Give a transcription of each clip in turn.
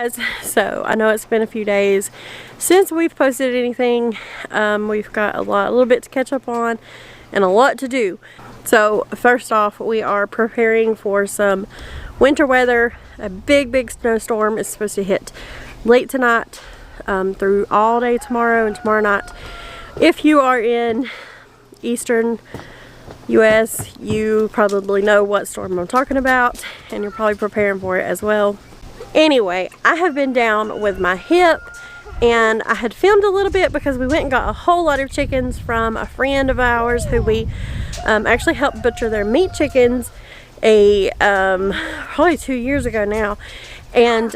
guys. So I know it's been a few days since we've posted anything. We've got a little bit to catch up on and a lot to do. So first off, we are preparing for some winter weather. A big snowstorm is supposed to hit late tonight through all day tomorrow and tomorrow night. If you are in eastern US, you probably know what storm I'm talking about, and you're probably preparing for it as well. Anyway, I have been down with my hip, and I had filmed a little bit because we went and got a whole lot of chickens from a friend of ours who we actually helped butcher their meat chickens probably 2 years ago now. And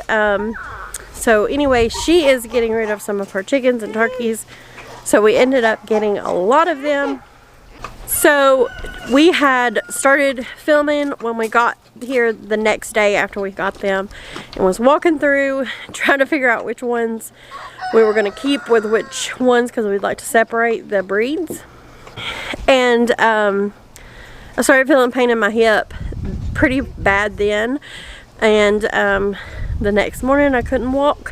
so anyway, she is getting rid of some of her chickens and turkeys, so we ended up getting a lot of them. So we had started filming when we got here the next day after we got them, and was walking through trying to figure out which ones we were going to keep with which ones, because we'd like to separate the breeds. And I started feeling pain in my hip pretty bad then, and the next morning I couldn't walk.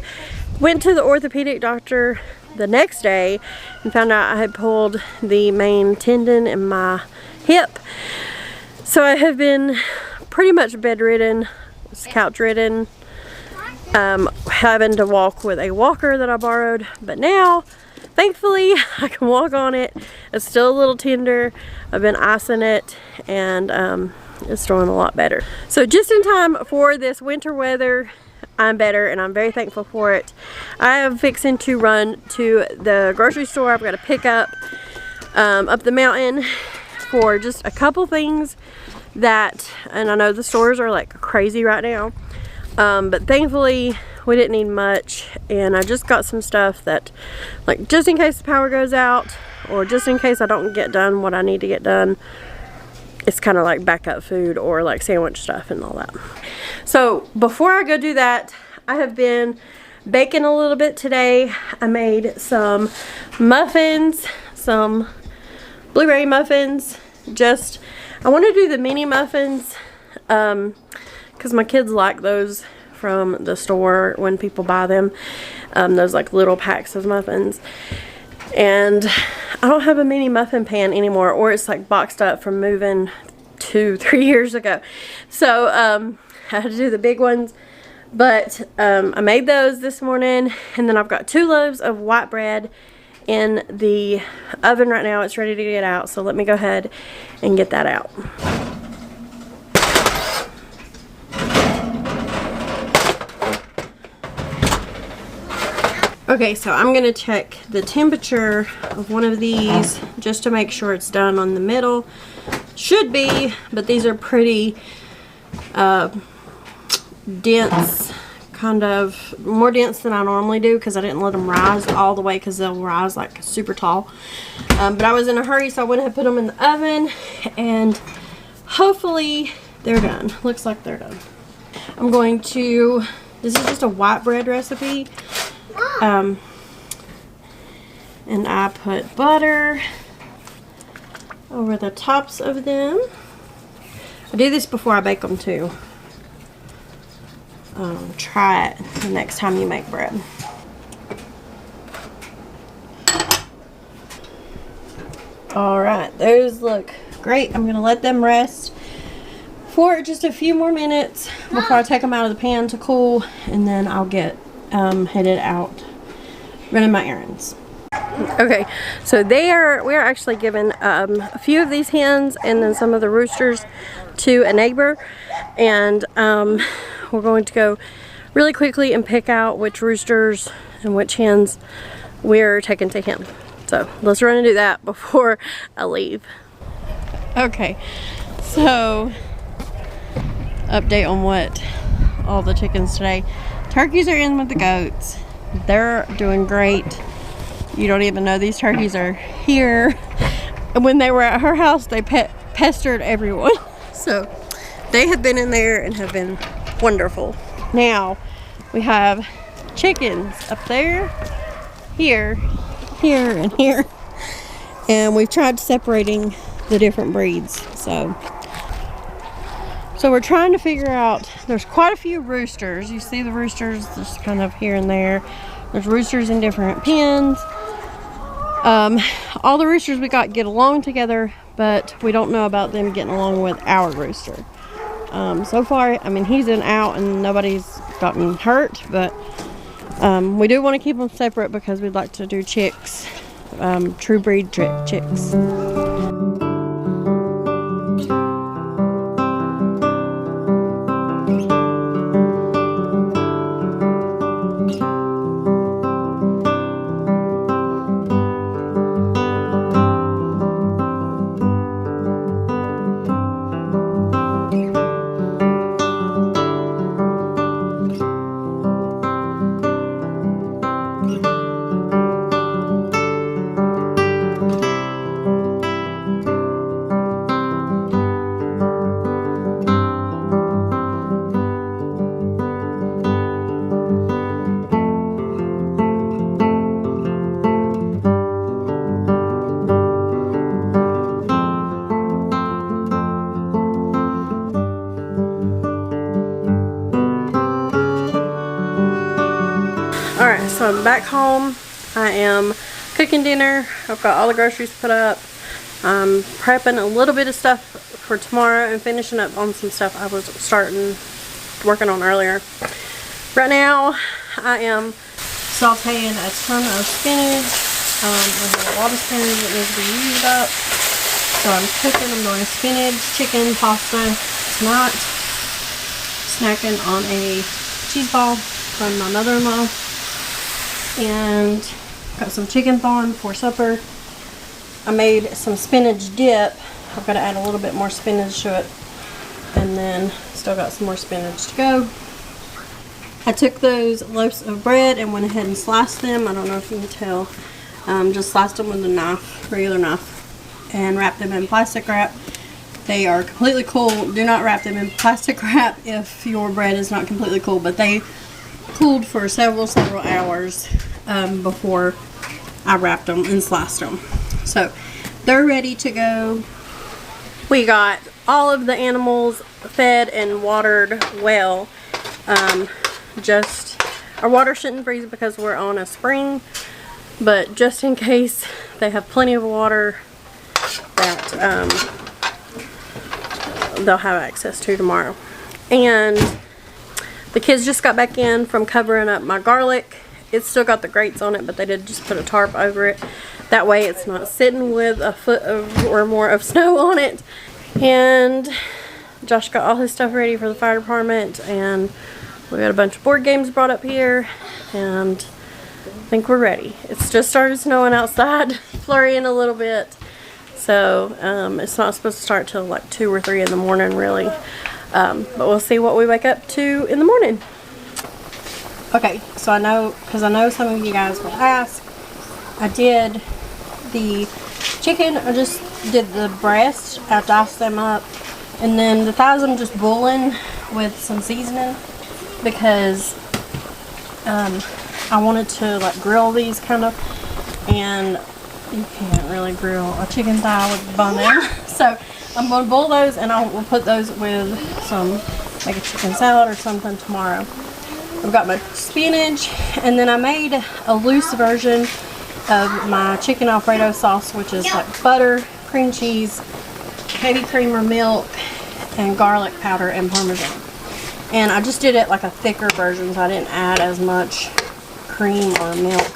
Went to the orthopedic doctor the next day and found out I had pulled the main tendon in my hip. So I have been pretty much bedridden, couch ridden, having to walk with a walker that I borrowed, but now thankfully I can walk on it. It's still a little tender. I've been icing it, and it's doing a lot better. So just in time for this winter weather, I'm better, and I'm very thankful for it. I am fixing to run to the grocery store. I've got to pick up the mountain for just a couple things that, and I know the stores are like crazy right now, but thankfully we didn't need much, and I just got some stuff that, like, just in case the power goes out, or just in case I don't get done what I need to get done. It's kind of like backup food, or like sandwich stuff and all that. So before I go do that, I have been baking a little bit today. I made some muffins, some blueberry muffins. I want to do the mini muffins because my kids like those from the store when people buy them. Those like little packs of muffins. And I don't have a mini muffin pan anymore, or it's like boxed up from moving 2-3 years ago. So I had to do the big ones, but I made those this morning, and then I've got 2 loaves of white bread in the oven right now. It's ready to get out, so let me go ahead and get that out. Okay, so I'm gonna check the temperature of one of these just to make sure it's done on the middle. Should be, but these are pretty dense, kind of more dense than I normally do, because I didn't let them rise all the way, because they'll rise like super tall. But I was in a hurry, so I went ahead and put them in the oven, and hopefully they're done. Looks like they're done. I'm going to, this is just a white bread recipe. And I put butter over the tops of them. I do this before I bake them too. Try it the next time you make bread. Alright, those look great. I'm gonna let them rest for just a few more minutes before I take them out of the pan to cool, and then I'll get headed out running my errands. Okay, so we are actually giving a few of these hens and then some of the roosters to a neighbor, and we're going to go really quickly and pick out which roosters and which hens we're taking to him. So let's run and do that before I leave. Okay, so update on what all the chickens today. Turkeys are in with the goats. They're doing great. You don't even know these turkeys are here. And when they were at her house, they pestered everyone. So they have been in there and have been wonderful. Now we have chickens up there, here, here, and here. And we've tried separating the different breeds. So So we're trying to figure out, there's quite a few roosters. You see the roosters just kind of here and there. There's roosters in different pens. All the roosters we got get along together, but we don't know about them getting along with our rooster. So far, I mean, he's in out and nobody's gotten hurt, but we do want to keep them separate because we'd like to do chicks, true breed chicks. Alright, so I'm back home. I am cooking dinner. I've got all the groceries put up. I'm prepping a little bit of stuff for tomorrow and finishing up on some stuff I was working on earlier. Right now, I am sauteing a ton of spinach. I have a lot of spinach that needs to be used up. So I'm cooking. I'm doing spinach, chicken, pasta tonight. Snacking on a cheese ball from my mother-in-law. And got some chicken thorn for supper. I made some spinach dip. I've got to add a little bit more spinach to it. And then still got some more spinach to go. I took those loaves of bread and went ahead and sliced them. I don't know if you can tell. Just sliced them with a knife, regular knife, and wrapped them in plastic wrap. They are completely cool. Do not wrap them in plastic wrap if your bread is not completely cool, but they cooled for several hours before I wrapped them and sliced them. So they're ready to go. We got all of the animals fed and watered well. Just our water shouldn't freeze because we're on a spring, but just in case, they have plenty of water that they'll have access to tomorrow. And the kids just got back in from covering up my garlic. It's still got the grates on it, but they did just put a tarp over it. That way it's not sitting with a foot or more of snow on it. And Josh got all his stuff ready for the fire department, and we got a bunch of board games brought up here, and I think we're ready. It's just started snowing outside, flurrying a little bit. So it's not supposed to start till like 2 or 3 in the morning really. But we'll see what we wake up to in the morning. Okay, so I know some of you guys will ask. I did the chicken, I just did the breast. I diced them up, and then the thighs I'm just boiling with some seasoning because I wanted to like grill these kind of, and you can't really grill a chicken thigh with the bone in. So I'm going to boil those, and I will put those with some, like a chicken salad or something tomorrow. I've got my spinach, and then I made a loose version of my chicken Alfredo sauce, which is like butter, cream cheese, heavy cream or milk, and garlic powder and Parmesan. And I just did it like a thicker version, so I didn't add as much cream or milk.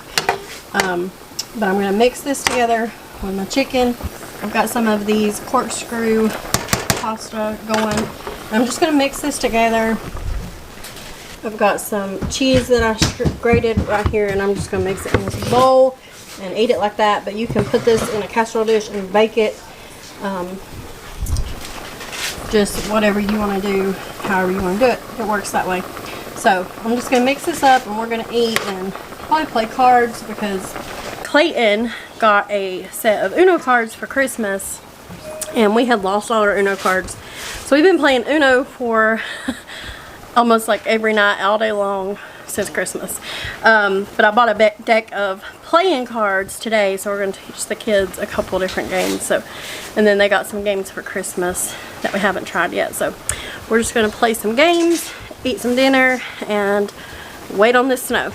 But I'm going to mix this together with my chicken. I've got some of these corkscrew pasta going. I'm just going to mix this together. I've got some cheese that I grated right here, and I'm just going to mix it in this bowl and eat it like that. But you can put this in a casserole dish and bake it. Just whatever you want to do, however you want to do it. It works that way. So I'm just going to mix this up, and we're going to eat and probably play cards because Clayton got a set of Uno cards for Christmas, and we had lost all our Uno cards. So we've been playing Uno for almost like every night, all day long. since Christmas. But I bought a deck of playing cards today, so we're going to teach the kids a couple different games. So, and then they got some games for Christmas that we haven't tried yet. So we're just going to play some games, eat some dinner, and wait on this snow.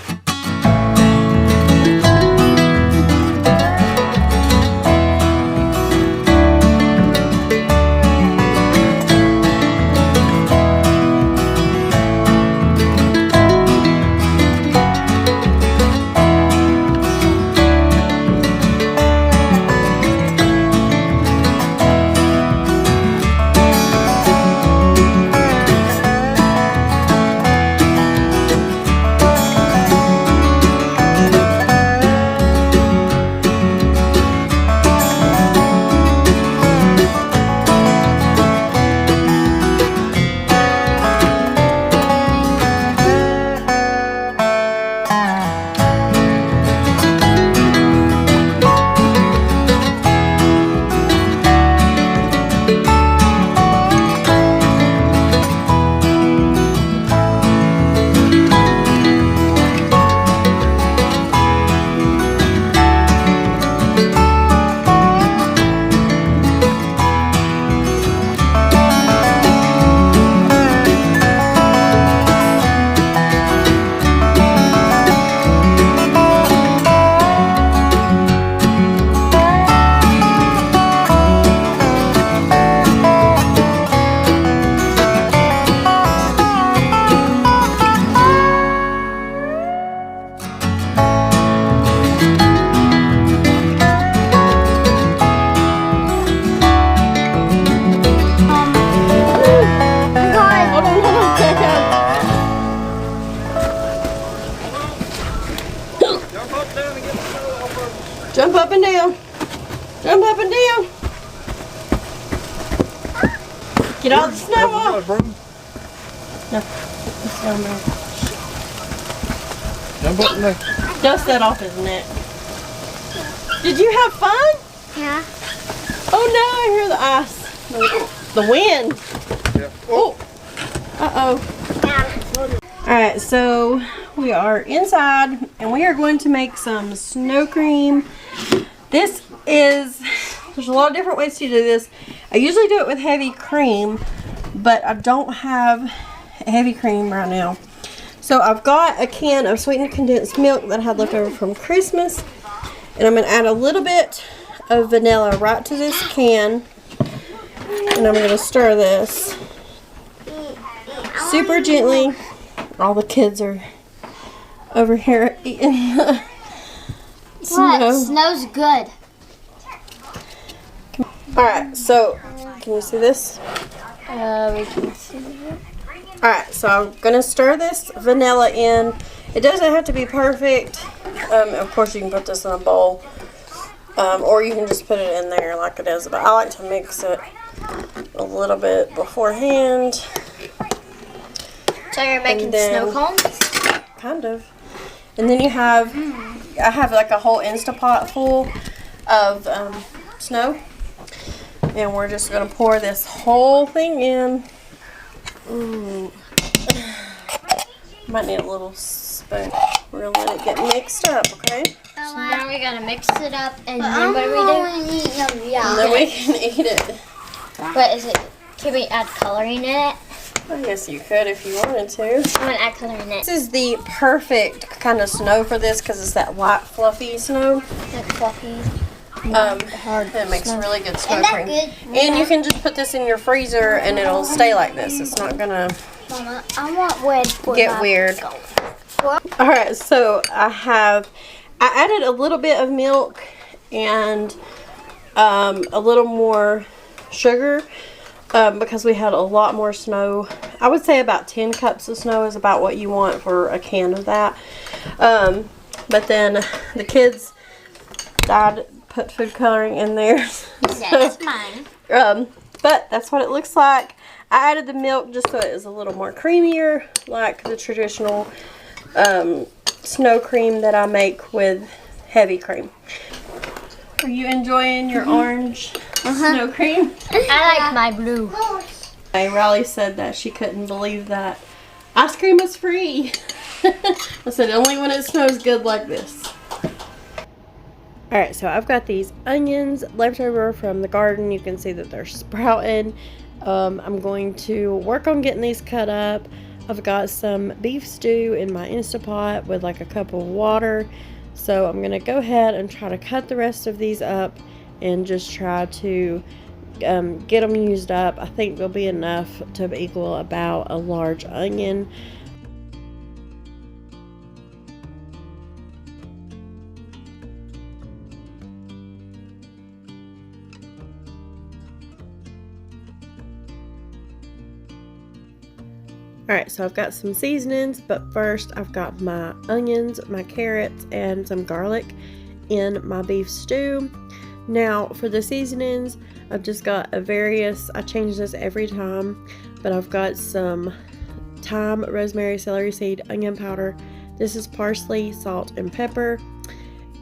Jump up and down. Jump up and down. Get all the snow off. No, it's down there. Jump up and down. Dust that off his neck. Did you have fun? Yeah. Oh no, I hear the ice. The wind. Yeah. Oh. Uh-oh. Alright, so we are inside and we are going to make some snow cream. There's a lot of different ways to do this. I usually do it with heavy cream, but I don't have heavy cream right now. So I've got a can of sweetened condensed milk that I had left over from Christmas. And I'm going to add a little bit of vanilla right to this can. And I'm going to stir this super gently. All the kids are over here eating the snow. What? Snow's good. Alright, so can you see this? We can see it. Alright, so I'm going to stir this vanilla in. It doesn't have to be perfect. Of course, you can put this in a bowl. Or you can just put it in there like it is. But I like to mix it a little bit beforehand. So you're making snow cones? Kind of. And then you have, I have like a whole Instapot full of snow. And we're just going to pour this whole thing in. Ooh. Might need a little spoon. We're going to let it get mixed up, okay? So now we got to mix it up and then what do we do? And then we can eat it. What is it? Can we add coloring in it? I guess you could if you wanted to. I'm going to add coloring in it. This is the perfect kind of snow for this because it's that light, fluffy snow. Like fluffy. It makes really good snow Isn't that cream. good? And you can just put this in your freezer and it'll stay like this. It's not gonna Mama, I want wood for get my weird. What? Alright, so I added a little bit of milk and a little more sugar because we had a lot more snow. I would say about 10 cups of snow is about what you want for a can of that. But then the kids put food coloring in there. That's mine. But that's what it looks like. I added the milk just so it is a little more creamier, like the traditional snow cream that I make with heavy cream. Are you enjoying your orange snow cream? I like my blue. Riley said that she couldn't believe that ice cream was free. I said only when it snows good like this. Alright, so I've got these onions left over from the garden. You can see that they're sprouting. I'm going to work on getting these cut up. I've got some beef stew in my Instapot with like a cup of water. So I'm going to go ahead and try to cut the rest of these up and just try to get them used up. I think they'll be enough to equal about a large onion. Alright, so I've got some seasonings, but first I've got my onions, my carrots, and some garlic in my beef stew. Now, for the seasonings, I've just got I change this every time, but I've got some thyme, rosemary, celery seed, onion powder. This is parsley, salt, and pepper.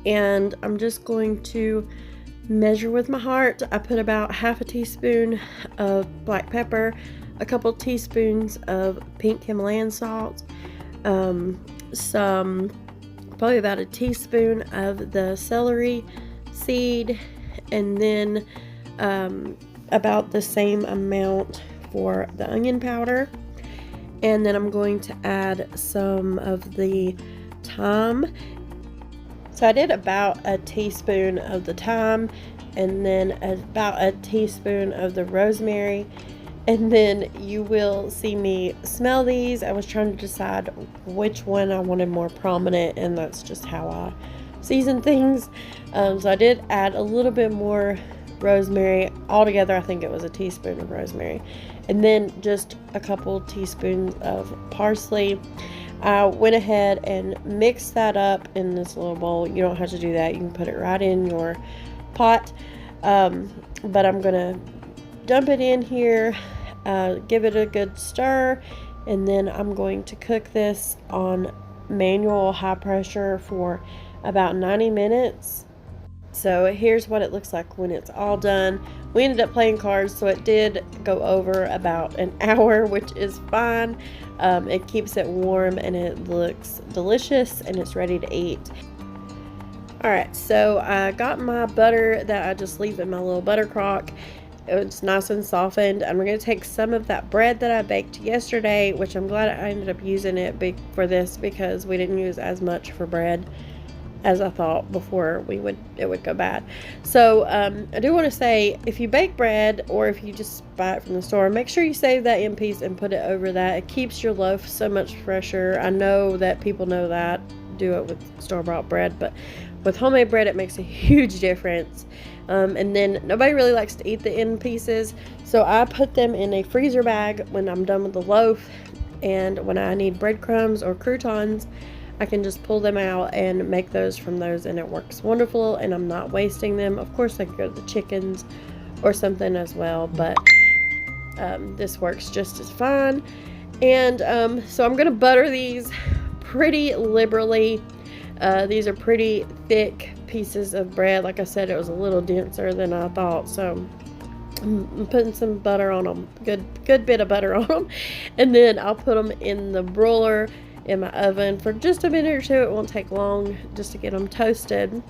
And I'm just going to measure with my heart. I put about half a teaspoon of black pepper, a couple teaspoons of pink Himalayan salt, probably about a teaspoon of the celery seed, and then about the same amount for the onion powder. And then I'm going to add some of the thyme. So I did about a teaspoon of the thyme, and then about a teaspoon of the rosemary. And then you will see me smell these. I was trying to decide which one I wanted more prominent, and that's just how I season things. So I did add a little bit more rosemary. Altogether, I think it was a teaspoon of rosemary. And then just a couple teaspoons of parsley. I went ahead and mixed that up in this little bowl. You don't have to do that. You can put it right in your pot. But I'm going to dump it in here, give it a good stir, and then I'm going to cook this on manual high pressure for about 90 minutes. So here's what it looks like when it's all done. We ended up playing cards, so it did go over about an hour, which is fine. It keeps it warm and it looks delicious and it's ready to eat. Alright, so I got my butter that I just leave in my little butter crock. It's nice and softened. I'm going to take some of that bread that I baked yesterday, which I'm glad I ended up using it for this, because we didn't use as much for bread as I thought before it would go bad. So I do want to say, if you bake bread or if you just buy it from the store, make sure you save that end piece and put it over that. It keeps your loaf so much fresher. I know that people know that, do it with store-bought bread, but with homemade bread it makes a huge difference. And then nobody really likes to eat the end pieces, so I put them in a freezer bag when I'm done with the loaf, and when I need breadcrumbs or croutons, I can just pull them out and make those from those, and it works wonderful, and I'm not wasting them. Of course I could go to the chickens or something as well, but this works just as fine. And so I'm gonna butter these pretty liberally. These are pretty thick pieces of bread. Like I said, it was a little denser than I thought, so I'm putting some butter on them, good bit of butter on them, and then I'll put them in the broiler in my oven for just a minute or two. It won't take long just to get them toasted.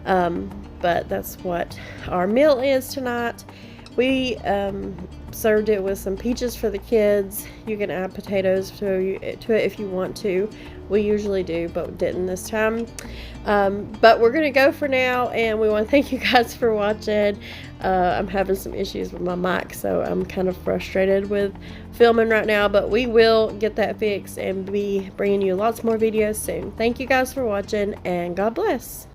But that's what our meal is tonight. We served it with some peaches for the kids. You can add potatoes to it if you want to. We usually do, but didn't this time. But we're gonna go for now, and we want to thank you guys for watching. I'm having some issues with my mic, so I'm kind of frustrated with filming right now, but we will get that fixed and be bringing you lots more videos soon. Thank you guys for watching, and God bless.